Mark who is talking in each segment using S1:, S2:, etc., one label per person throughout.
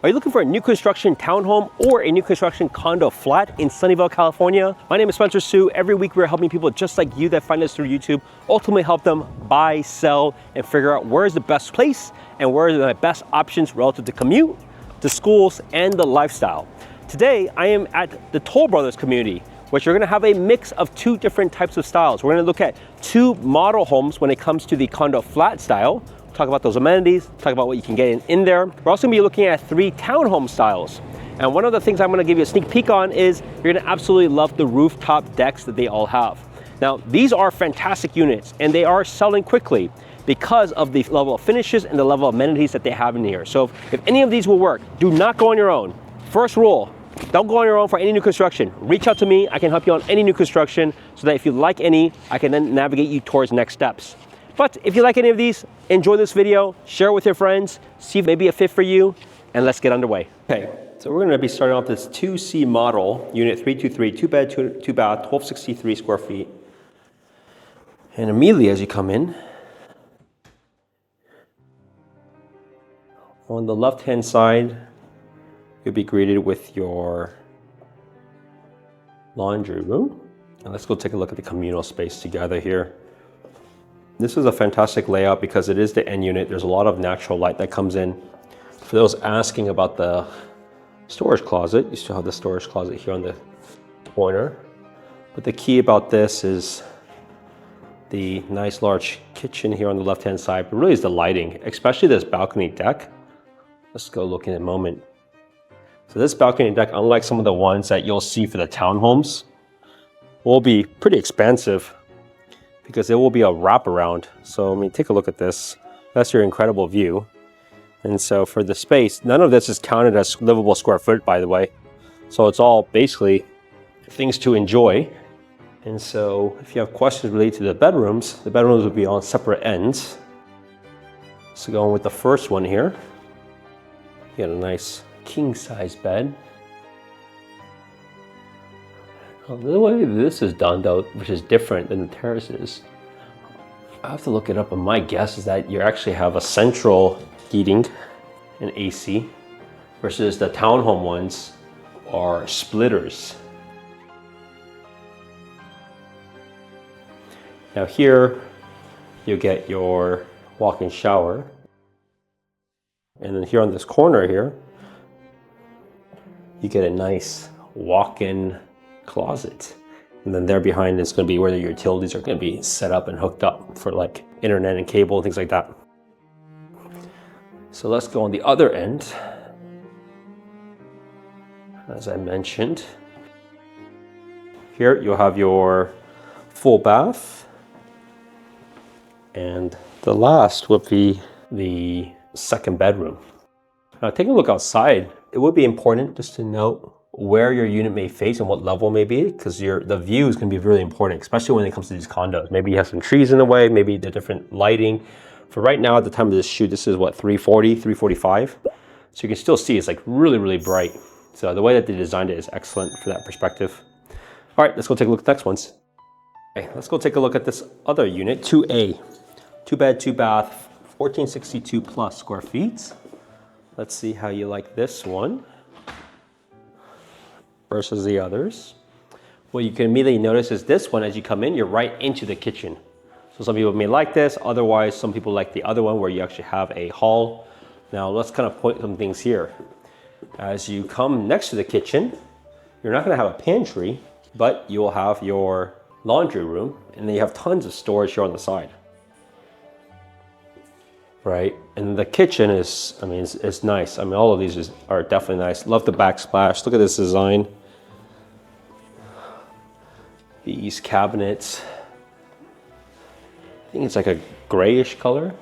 S1: Are you looking for a new construction townhome or a new construction condo flat in Sunnyvale, California? My name is Spencer Hsu. Every week we're helping people just like you that find us through YouTube ultimately help them buy, sell, and figure out where is the best place and where are the best options relative to commute, to schools, and the lifestyle. Today, I am at the Toll Brothers community, which we're gonna have a mix of two different types of styles. We're gonna look at two model homes when it comes to the condo flat style, talk about those amenities, talk about what you can get in there. We're also gonna be looking at three townhome styles. And one of the things I'm gonna give you a sneak peek on is you're gonna absolutely love the rooftop decks that they all have. Now, these are fantastic units and they are selling quickly because of the level of finishes and the level of amenities that they have in here. So if any of these will work, do not go on your own. First rule, don't go on your own for any new construction. Reach out to me, I can help you on any new construction so that if you like any, I can then navigate you towards next steps. But if you like any of these, enjoy this video, share it with your friends, see if it may be a fit for you, and let's get underway. Okay, so we're gonna be starting off this 2C model, unit 323, two bed, two bath, 1263 square feet. And immediately as you come in, on the left-hand side, you'll be greeted with your laundry room. And let's go take a look at the communal space together here. This is a fantastic layout because it is the end unit. There's a lot of natural light that comes in. For those asking about the storage closet, you still have the storage closet here on the corner. But the key about this is the nice large kitchen here on the left-hand side, but really is the lighting, especially this balcony deck. Let's go look in a moment. So this balcony deck, unlike some of the ones that you'll see for the townhomes, will be pretty expansive because it will be a wraparound. So I mean, take a look at this. That's your incredible view. And so for the space, none of this is counted as livable square foot, by the way. So it's all basically things to enjoy. And so if you have questions related to the bedrooms will be on separate ends. So going with the first one here, you got a nice king size bed. The way this is done though, which is different than the terraces, I have to look it up, but my guess is that you actually have a central heating and AC versus the townhome ones are splitters. Now here you get your walk-in shower, and then here on this corner here you get a nice walk-in closet, and then there behind is going to be where the utilities are going to be set up and hooked up for like internet and cable and things like that. So let's go on the other end. As I mentioned, here you'll have your full bath, and the last would be the second bedroom. Now taking a look outside, it would be important just to note where your unit may face and what level may be, because the view is going to be really important, especially when it comes to these condos. Maybe you have some trees in the way, maybe the different lighting. For right now, at the time of this shoot, this is what, 340, 345? So you can still see it's like really, really bright. So the way that they designed it is excellent for that perspective. All right, let's go take a look at the next ones. Okay, let's go take a look at this other unit, 2A. Two bed, two bath, 1462 plus square feet. Let's see how you like this one versus the others. What you can immediately notice is this one, as you come in, you're right into the kitchen. So some people may like this, otherwise some people like the other one where you actually have a hall. Now let's kind of point some things here. As you come next to the kitchen, you're not gonna have a pantry, but you'll have your laundry room, and then you have tons of storage here on the side. Right, and the kitchen is, I mean, it's nice. I mean, all of these are definitely nice. Love the backsplash. Look at this design. These cabinets, I think it's like a grayish color.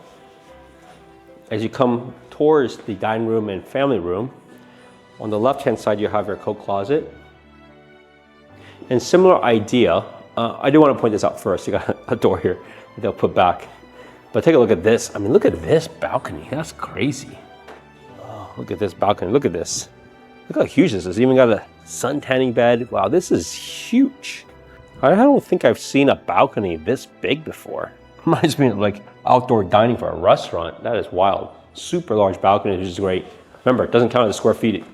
S1: As you come towards the dining room and family room, on the left-hand side, you have your coat closet. And similar idea, I do want to point this out first. You got a door here that they'll put back. But take a look at this. I mean, look at this balcony. That's crazy. Oh, look at this balcony. Look at this. Look how huge this is. Even got a sun tanning bed. Wow, this is huge. I don't think I've seen a balcony this big before. Reminds me of like outdoor dining for a restaurant. That is wild. Super large balcony, which is great. Remember, it doesn't count as square feet.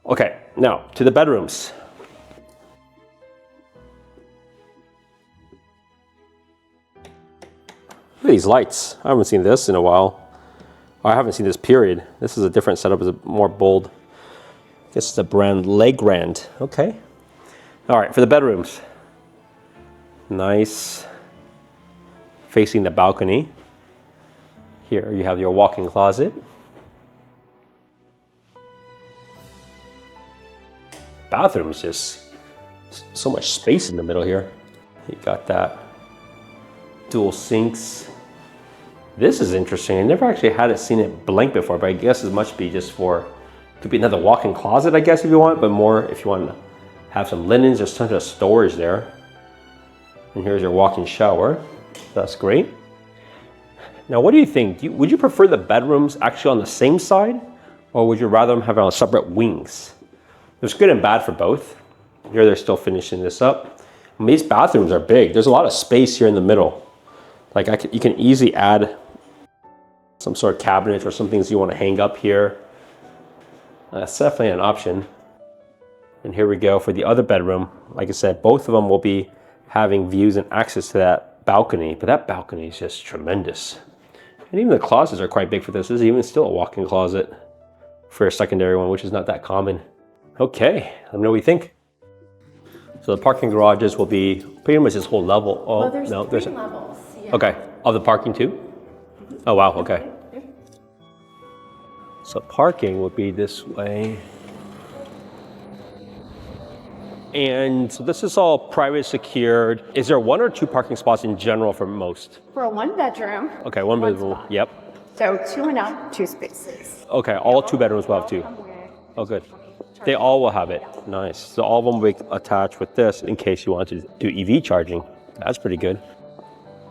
S1: Okay, now to the bedrooms. Look at these lights. I haven't seen this in a while. I haven't seen this period. This is a different setup, it's more bold. This is the brand Legrand. Okay. All right, for the bedrooms. Nice. Facing the balcony. Here you have your walk-in closet. Bathroom's just so much space in the middle here. You got that dual sinks. This is interesting. I never actually had it seen it blank before, but I guess it must be just for, could be another walk-in closet, I guess, if you want, but more if you want to have some linens. There's tons of storage there. And here's your walk-in shower. That's great. Now, what do you think? Would you prefer the bedrooms actually on the same side, or would you rather them have on separate wings? There's good and bad for both. Here they're still finishing this up. I mean, these bathrooms are big. There's a lot of space here in the middle. Like you can easily add some sort of cabinet or some things you want to hang up here. That's definitely an option. And here we go for the other bedroom. Like I said, both of them will be having views and access to that balcony, but that balcony is just tremendous. And even the closets are quite big for this. This is even still a walk-in closet for a secondary one, which is not that common. Okay, let me know what you think. So the parking garages will be pretty much this whole level. Oh,
S2: well, there's
S1: no,
S2: three levels. Yeah.
S1: Okay, of the parking too? Oh, wow, okay. So parking would be this way. And so this is all private secured. Is there one or two parking spots in general for most?
S2: For a one bedroom.
S1: Okay, one bedroom,
S2: spot.
S1: yep.
S2: So 2 and up, 2 spaces.
S1: Okay, all 2 bedrooms will have 2. Oh, good. They all will have it. Nice. So all of them will be attached with this in case you want to do EV charging. That's pretty good.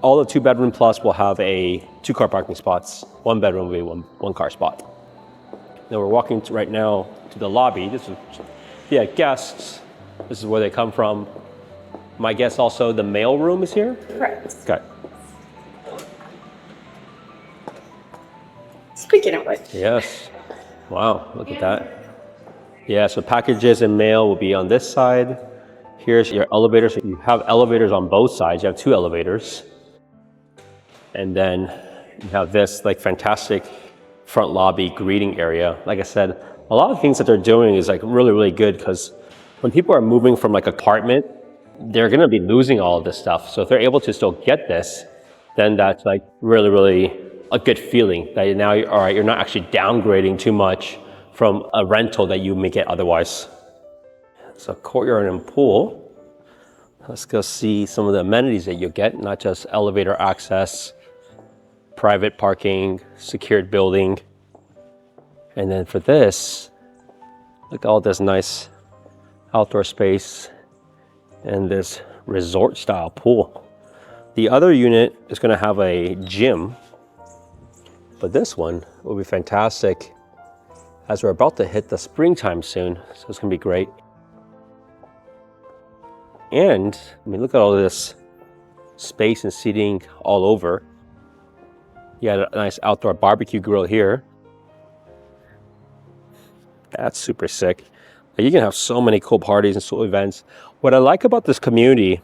S1: All the 2 bedroom plus will have a 2-car parking spots. 1 bedroom will be one car spot. Now we're walking right now to the lobby. This is, yeah, guests. This is where they come from. My guess also the mail room is here?
S2: Correct.
S1: Okay.
S2: Speaking of which.
S1: Yes. Wow, look at that. Yeah, so packages and mail will be on this side. Here's your elevator. So you have elevators on both sides. You have 2 elevators. And then you have this like fantastic front lobby greeting area. Like I said, a lot of things that they're doing is like really, really good because when people are moving from like apartment, they're gonna be losing all of this stuff. So if they're able to still get this, then that's like really, really a good feeling that now, all right, you're not actually downgrading too much from a rental that you may get otherwise. So courtyard and pool. Let's go see some of the amenities that you get, not just elevator access, private parking, secured building. And then for this, look at all this nice outdoor space and this resort style pool. The other unit is gonna have a gym, but this one will be fantastic as we're about to hit the springtime soon. So it's gonna be great. And I mean, look at all this space and seating all over. You got a nice outdoor barbecue grill here. That's super sick. You can have so many cool parties and so events. What I like about this community,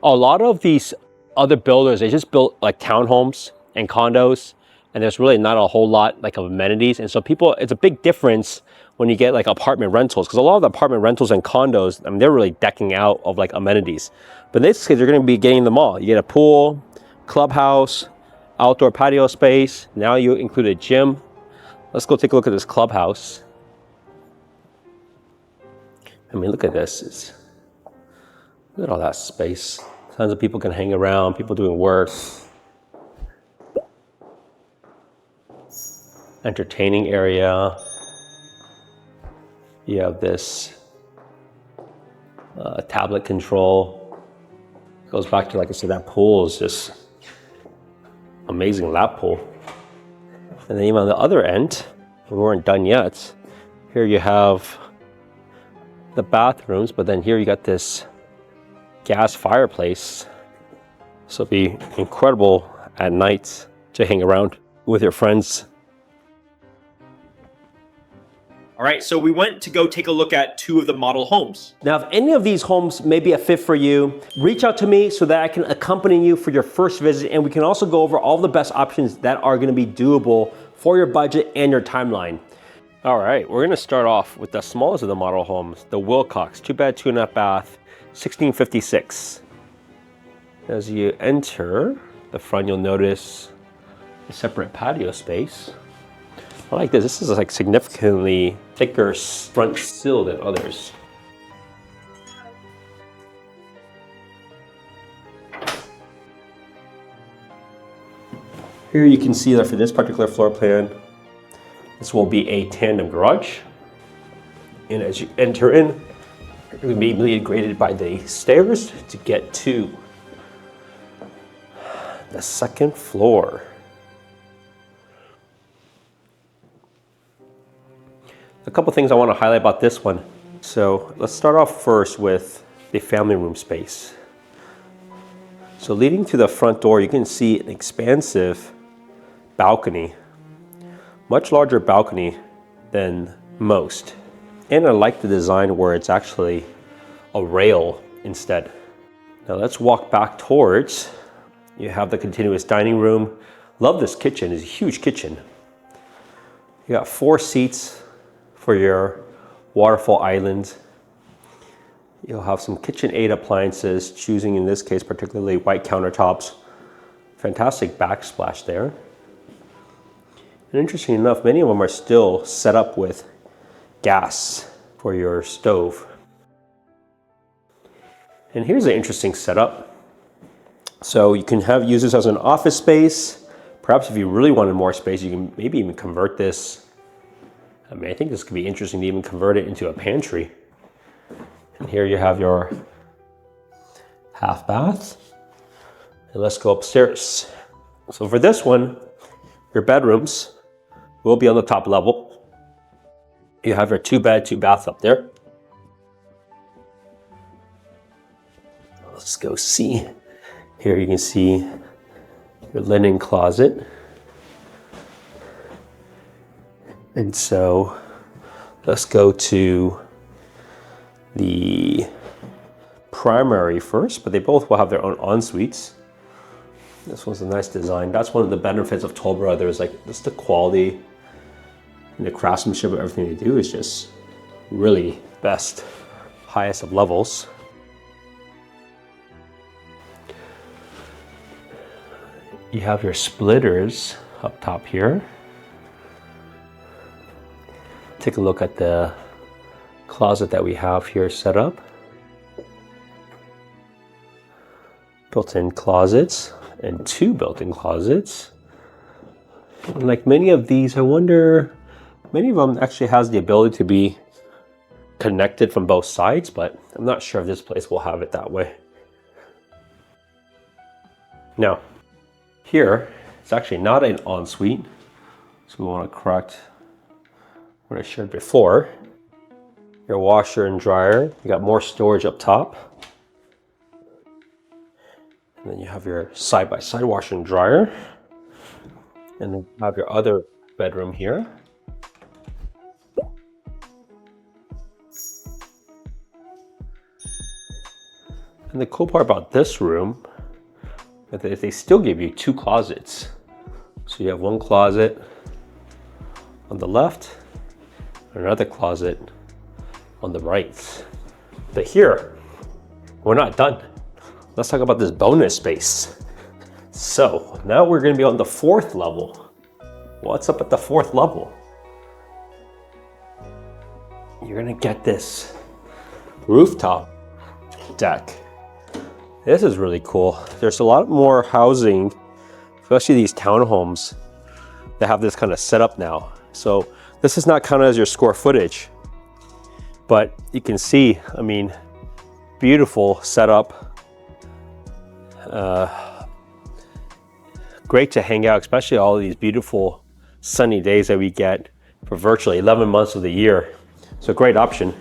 S1: a lot of these other builders, they just built like townhomes and condos, and there's really not a whole lot like of amenities. And so people, it's a big difference when you get like apartment rentals, because a lot of the apartment rentals and condos, I mean, they're really decking out of like amenities. But in this case, you're gonna be getting them all. You get a pool, clubhouse, outdoor patio space. Now you include a gym. Let's go take a look at this clubhouse. I mean, look at this. Look at all that space. Tons of people can hang around, people doing work. Entertaining area. You have this tablet control. Goes back to, like I said, that pool is just amazing lap pool. And then even on the other end, we weren't done yet. Here you have the bathrooms, but then here you got this gas fireplace. So it'll be incredible at night to hang around with your friends. All right, so we went to go take a look at 2 of the model homes. Now, if any of these homes may be a fit for you, reach out to me so that I can accompany you for your first visit, and we can also go over all the best options that are gonna be doable for your budget and your timeline. All right, we're gonna start off with the smallest of the model homes, the Wilcox, 2-bed, 2.5 bath, 1656. As you enter the front, you'll notice a separate patio space. I like this. This is like significantly thicker front sill than others. Here you can see that for this particular floor plan, this will be a tandem garage. And as you enter in, you're going to be immediately greeted by the stairs to get to the second floor. A couple things I want to highlight about this one. So let's start off first with the family room space. So leading to the front door, you can see an expansive balcony, much larger balcony than most. And I like the design where it's actually a rail instead. Now let's walk back towards, you have the continuous dining room. Love this kitchen, it's a huge kitchen. You got 4 seats for your waterfall island. You'll have some KitchenAid appliances, choosing in this case particularly white countertops. Fantastic backsplash there. And interesting enough, many of them are still set up with gas for your stove. And here's an interesting setup. So you can use this as an office space. Perhaps if you really wanted more space, you can maybe even convert this. I mean, I think this could be interesting to even convert it into a pantry. And here you have your half bath. And let's go upstairs. So for this one, your bedrooms will be on the top level. You have your 2-bed, 2-bath up there. Let's go see. Here you can see your linen closet. And so let's go to the primary first, but they both will have their own en-suites. This one's a nice design. That's one of the benefits of Toll Brothers, like just the quality and the craftsmanship of everything they do is just really best, highest of levels. You have your splitters up top here. Take a look at the closet that we have here set up. Built-in closets and 2 built-in closets. And like many of these, I wonder, many of them actually has the ability to be connected from both sides, but I'm not sure if this place will have it that way. Now, here, it's actually not an ensuite, so we want to correct what I shared before. Your washer and dryer, you got more storage up top. And then you have your side-by-side washer and dryer. And then you have your other bedroom here. And the cool part about this room is that they still give you 2 closets. So you have 1 closet on the left, another closet on the right. But here, we're not done. Let's talk about this bonus space. So now we're gonna be on the 4th level. What's up at the 4th level? You're gonna get this rooftop deck. This is really cool. There's a lot more housing, especially these townhomes that have this kind of setup now. So this is not counted as your square footage, but you can see, I mean, beautiful setup. Great to hang out, especially all of these beautiful sunny days that we get for virtually 11 months of the year. So great option.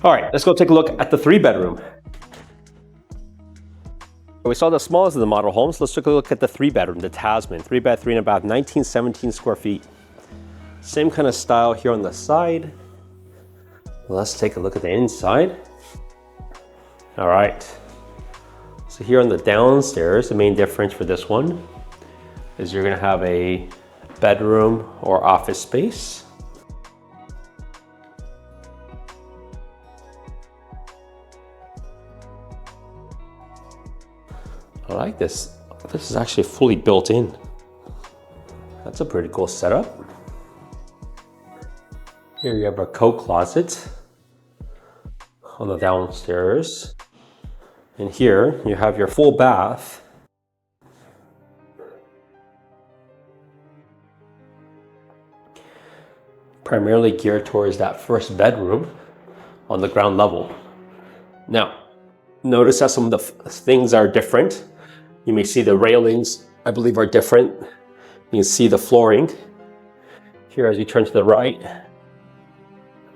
S1: All right, let's go take a look at the 3-bedroom. We saw the smallest of the model homes. Let's take a look at the 3-bedroom, the Tasman. 3-bed, 3.5 bath, 1917 square feet. Same kind of style here on the side. Let's take a look at the inside. All right. So here on the downstairs, the main difference for this one is you're gonna have a bedroom or office space. I like this. This is actually fully built in. That's a pretty cool setup. Here you have a coat closet on the downstairs. And here you have your full bath. Primarily geared towards that first bedroom on the ground level. Now, notice that some of the things are different. You may see the railings, I believe, are different. You can see the flooring. Here, as you turn to the right,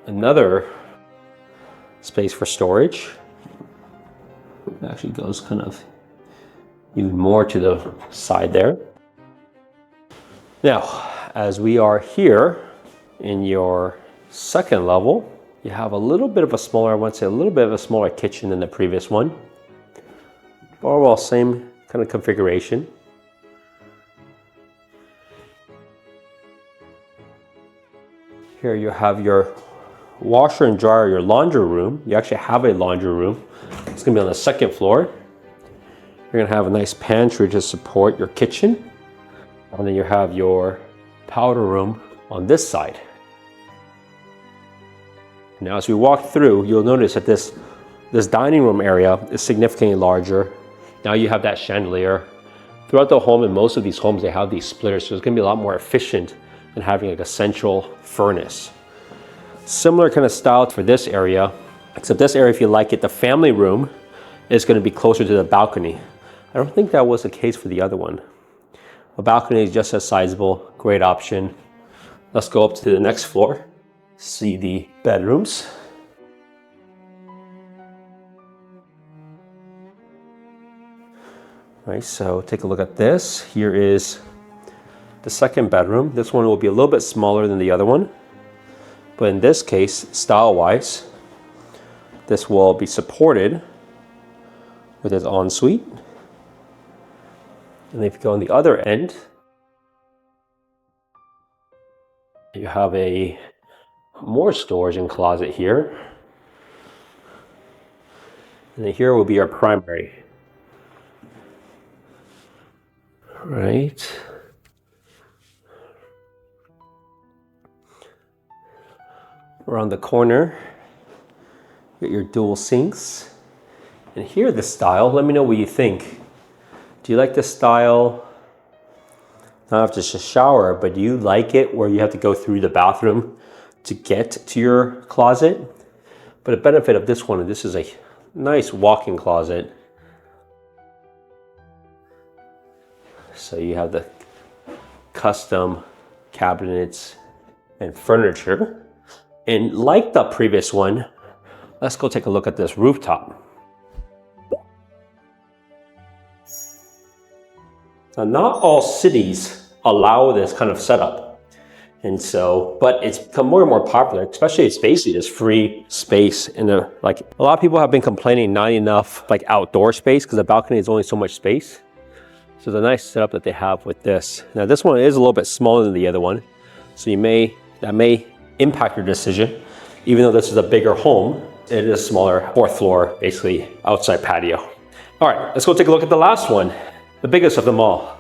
S1: another space for storage. It actually goes kind of even more to the side there. Now, as we are here in your second level, you have a little bit of a smaller, I want to say a little bit of a smaller kitchen than the previous one. Overall, same kind of configuration. Here you have your washer and dryer, your laundry room. You actually have a laundry room. It's gonna be on the second floor. You're gonna have a nice pantry to support your kitchen. And then you have your powder room on this side. Now, as we walk through, you'll notice that this dining room area is significantly larger. Now you have that chandelier. Throughout the home, in most of these homes, they have these splitters, so it's gonna be a lot more efficient than having like a central furnace. Similar kind of style for this area, except this area, if you like it, the family room is gonna be closer to the balcony. I don't think that was the case for the other one. The balcony is just as sizable, great option. Let's go up to the next floor, see the bedrooms. All right, so take a look at this. Here is the second bedroom. This one will be a little bit smaller than the other one. But in this case, style-wise, this will be supported with its ensuite. And if you go on the other end, you have a more storage and closet here. And then here will be our primary. Right. Around the corner, you get your dual sinks. And here, the style, let me know what you think. Do you like the style, not just a shower, but do you like it where you have to go through the bathroom to get to your closet? But the benefit of this one, this is a nice walk-in closet. So you have the custom cabinets and furniture. And like the previous one, let's go take a look at this rooftop. Now, not all cities allow this kind of setup. And so, but it's become more and more popular, especially it's basically this free space in a, like a lot of people have been complaining not enough like outdoor space because the balcony is only so much space. So it's a nice setup that they have with this. Now this one is a little bit smaller than the other one. So that may impact your decision. Even though this is a bigger home, it is smaller, fourth floor, basically outside patio. All right, let's go take a look at the last one, the biggest of them all.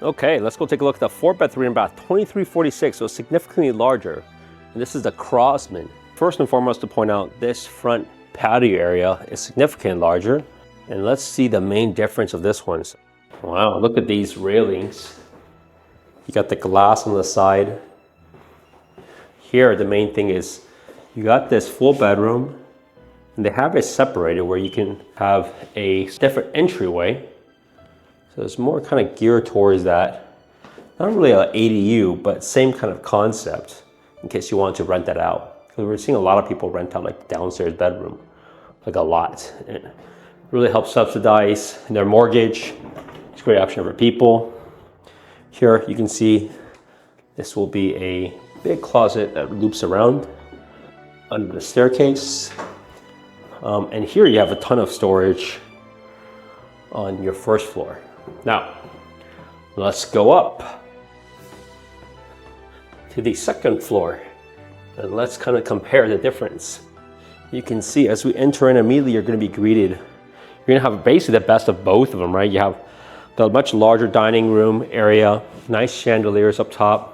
S1: Okay, let's go take a look at the 4-bed, 3-and-bath, 2346, so significantly larger. And this is the Crossman. First and foremost to point out, this front patio area is significantly larger. And let's see the main difference of this one. Wow, look at these railings. You got the glass on the side. Here, the main thing is you got this full bedroom, and they have it separated where you can have a different entryway. So it's more kind of geared towards that. Not really an ADU, but same kind of concept in case you want to rent that out. Because we're seeing a lot of people rent out like downstairs bedroom, like a lot. And it really helps subsidize their mortgage. It's a great option for people. Here you can see this will be a big closet that loops around under the staircase. And here you have a ton of storage on your first floor. Now, let's go up to the second floor and let's kind of compare the difference. You can see as we enter in immediately, you're going to be greeted. You're going to have basically the best of both of them, right? You have the much larger dining room area, nice chandeliers up top.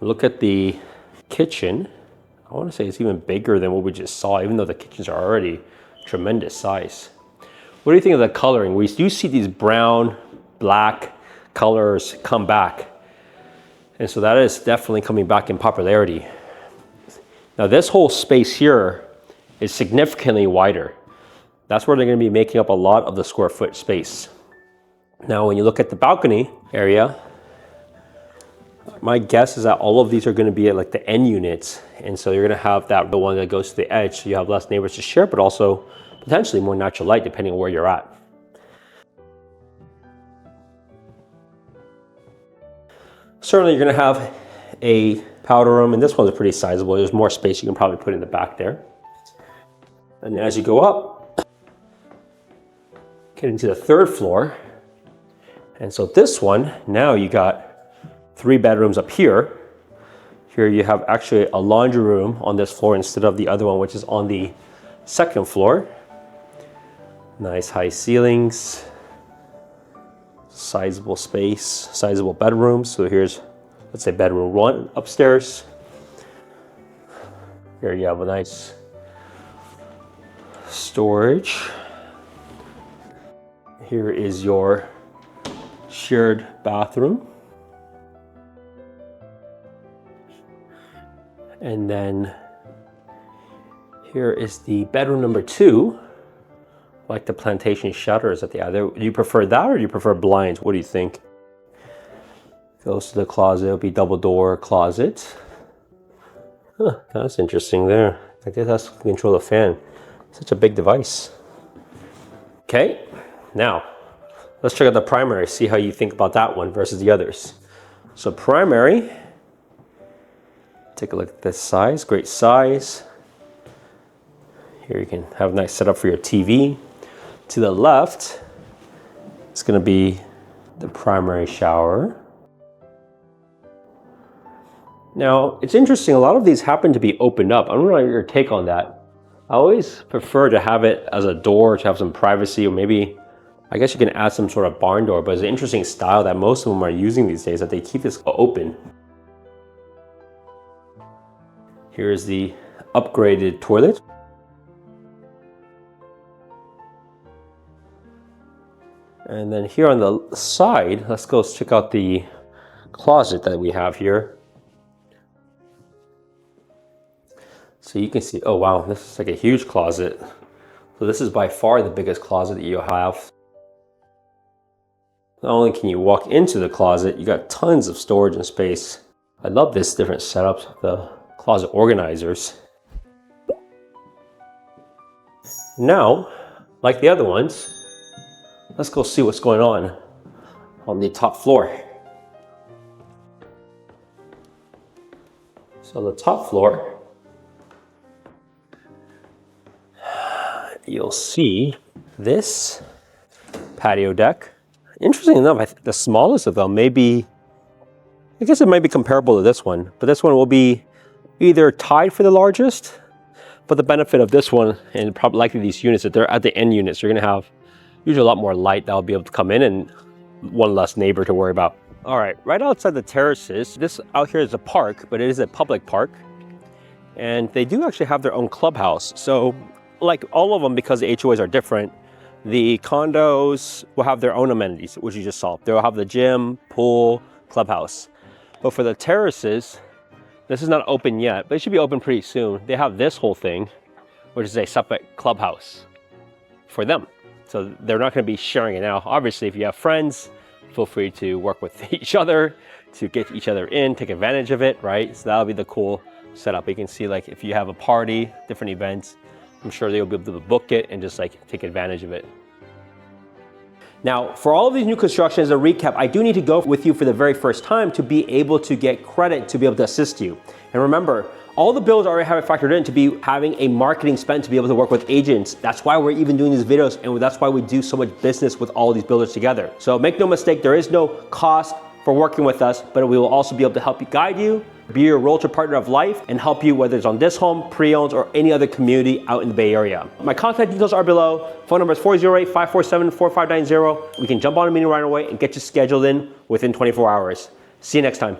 S1: Look at the kitchen. I want to say it's even bigger than what we just saw, even though the kitchens are already tremendous size. What do you think of the coloring? We do see these brown, black colors come back. And so that is definitely coming back in popularity. Now this whole space here is significantly wider. That's where they're going to be making up a lot of the square foot space. Now when you look at the balcony area, my guess is that all of these are going to be at like the end units. And so you're going to have that the one that goes to the edge, so you have less neighbors to share, but also potentially more natural light depending on where you're at. Certainly you're going to have a powder room, and this one's pretty sizable. There's more space you can probably put in the back there. And as you go up, get into the third floor. And so this one, now you got 3 bedrooms up here. Here you have actually a laundry room on this floor instead of the other one, which is on the second floor. Nice high ceilings, sizable space, sizable bedrooms. So here's, let's say bedroom 1 upstairs. Here you have a nice storage. Here is your shared bathroom. And then here is the bedroom number 2. Like the plantation shutters at the other. Do you prefer that or do you prefer blinds? What do you think? Goes to the closet, it'll be double door closet. Huh, that's interesting there. I guess that's to control the fan. Such a big device. Okay, now let's check out the primary, see how you think about that one versus the others. So primary, take a look at this size, great size. Here you can have a nice setup for your TV. To the left, it's going to be the primary shower. Now, it's interesting, a lot of these happen to be opened up. I don't know your take on that. I always prefer to have it as a door to have some privacy, or maybe, I guess you can add some sort of barn door, but it's an interesting style that most of them are using these days, that they keep this open. Here's the upgraded toilet. And then here on the side, let's go check out the closet that we have here. So you can see, oh wow, this is like a huge closet. So this is by far the biggest closet that you'll have. Not only can you walk into the closet, you got tons of storage and space. I love this different setup, the closet organizers. Now, like the other ones, let's go see what's going on the top floor. So the top floor, you'll see this patio deck. Interesting enough, I think the smallest of them may be, I guess it might be comparable to this one, but this one will be either tied for the largest, but the benefit of this one, and probably likely these units, that they're at the end units, you're gonna have usually a lot more light that'll be able to come in and one less neighbor to worry about. All right, right outside the terraces, this out here is a park, but it is a public park. And they do actually have their own clubhouse. So like all of them, because the HOAs are different, the condos will have their own amenities, which you just saw. They'll have the gym, pool, clubhouse. But for the terraces, this is not open yet, but it should be open pretty soon. They have this whole thing, which is a separate clubhouse for them. So they're not going to be sharing it now. Obviously, if you have friends, feel free to work with each other to get each other in, take advantage of it, right? So that'll be the cool setup. You can see, like, if you have a party, different events, I'm sure they'll be able to book it and just like take advantage of it. Now, for all of these new constructions, as a recap, I do need to go with you for the very first time to be able to get credit to be able to assist you. And remember, all the bills already have it factored in to be having a marketing spend to be able to work with agents. That's why we're even doing these videos, and that's why we do so much business with all these builders together. So make no mistake, there is no cost for working with us, but we will also be able to help you, guide you, be your realtor partner of life, and help you whether it's on this home, pre-owns, or any other community out in the Bay Area. My contact details are below. Phone number is 408-547-4590. We can jump on a meeting right away and get you scheduled in within 24 hours. See you next time.